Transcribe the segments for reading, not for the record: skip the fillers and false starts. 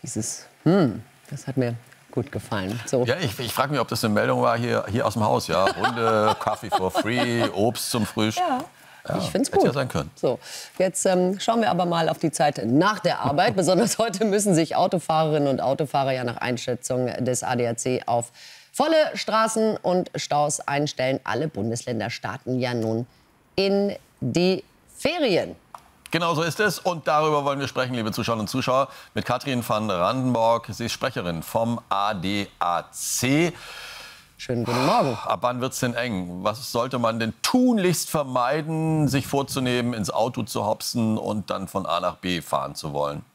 das hat mir gut gefallen. So. Ja, ich frage mich, ob das eine Meldung war hier aus dem Haus. Ja, Hunde, Kaffee for free, Obst zum Frühstück. Ja, ich finde es gut. Hätte ja sein können. So, jetzt schauen wir aber mal auf die Zeit nach der Arbeit. Besonders heute müssen sich Autofahrerinnen und Autofahrer ja nach Einschätzung des ADAC auf volle Straßen und Staus einstellen. Alle Bundesländer starten ja nun in die Ferien. Genau so ist es. Und darüber wollen wir sprechen, liebe Zuschauerinnen und Zuschauer, mit Katrin van Randenborg. Sie ist Sprecherin vom ADAC. Schönen guten Morgen. Ab wann wird es denn eng? Was sollte man denn tunlichst vermeiden, sich vorzunehmen, ins Auto zu hopsen und dann von A nach B fahren zu wollen?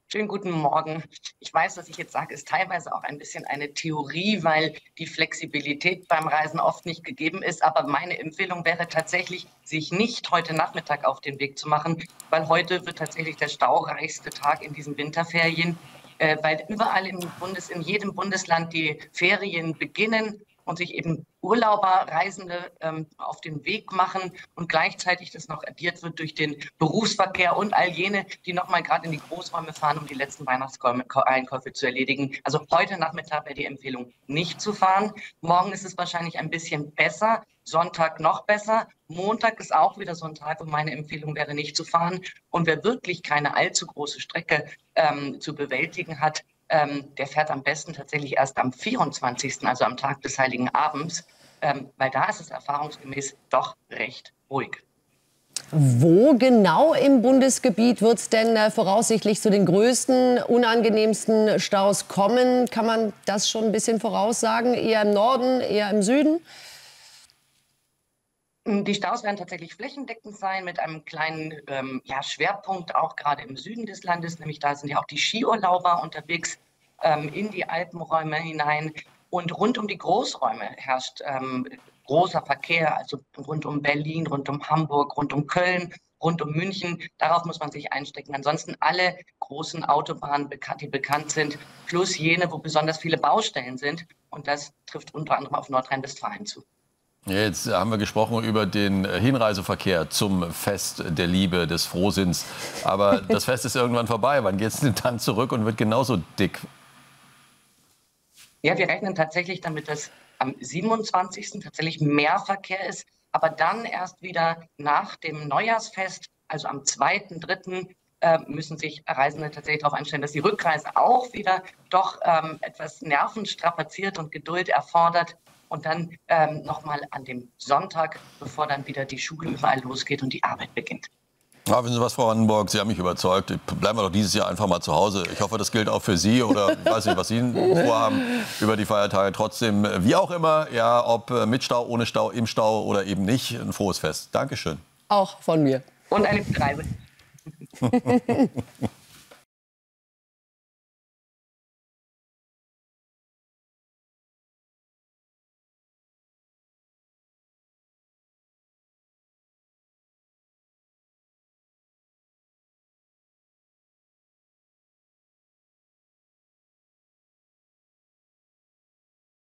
Schönen guten Morgen. Ich weiß, was ich jetzt sage, ist teilweise auch ein bisschen eine Theorie, weil die Flexibilität beim Reisen oft nicht gegeben ist. Aber meine Empfehlung wäre tatsächlich, sich nicht heute Nachmittag auf den Weg zu machen, weil heute wird tatsächlich der staureichste Tag in diesen Winterferien, weil überall in jedem Bundesland die Ferien beginnen und sich eben Urlauber, Reisende auf den Weg machen und gleichzeitig das noch addiert wird durch den Berufsverkehr und all jene, die noch mal gerade in die Großräume fahren, um die letzten Weihnachtseinkäufe zu erledigen. Also heute Nachmittag wäre die Empfehlung, nicht zu fahren. Morgen ist es wahrscheinlich ein bisschen besser, Sonntag noch besser. Montag ist auch wieder so ein Tag, wo meine Empfehlung wäre, nicht zu fahren. Und wer wirklich keine allzu große Strecke zu bewältigen hat, der fährt am besten tatsächlich erst am 24., also am Tag des Heiligen Abends, weil da ist es erfahrungsgemäß doch recht ruhig. Wo genau im Bundesgebiet wird es denn voraussichtlich zu den größten, unangenehmsten Staus kommen? Kann man das schon ein bisschen voraussagen? Eher im Norden, eher im Süden? Die Staus werden tatsächlich flächendeckend sein, mit einem kleinen Schwerpunkt auch gerade im Süden des Landes, nämlich da sind ja auch die Skiurlauber unterwegs in die Alpenräume hinein. Und rund um die Großräume herrscht großer Verkehr, also rund um Berlin, rund um Hamburg, rund um Köln, rund um München. Darauf muss man sich einstecken. Ansonsten alle großen Autobahnen, die bekannt sind, plus jene, wo besonders viele Baustellen sind. Und das trifft unter anderem auf Nordrhein-Westfalen zu. Jetzt haben wir gesprochen über den Hinreiseverkehr zum Fest der Liebe, des Frohsinns. Aber das Fest ist irgendwann vorbei. Wann geht es denn dann zurück und wird genauso dick? Ja, wir rechnen tatsächlich damit, dass am 27. tatsächlich mehr Verkehr ist. Aber dann erst wieder nach dem Neujahrsfest, also am 2., 3., müssen sich Reisende tatsächlich darauf einstellen, dass die Rückreise auch wieder doch etwas nervenstrapaziert und Geduld erfordert. Und dann nochmal an dem Sonntag, bevor dann wieder die Schule überall losgeht und die Arbeit beginnt. Ja, wissen Sie was, Frau Randenborg, Sie haben mich überzeugt. Bleiben wir doch dieses Jahr einfach mal zu Hause. Ich hoffe, das gilt auch für Sie oder ich weiß nicht, was Sie vorhaben über die Feiertage. Trotzdem, wie auch immer, ja, ob mit Stau, ohne Stau, im Stau oder eben nicht, ein frohes Fest. Dankeschön. Auch von mir. Und eine gute Reise.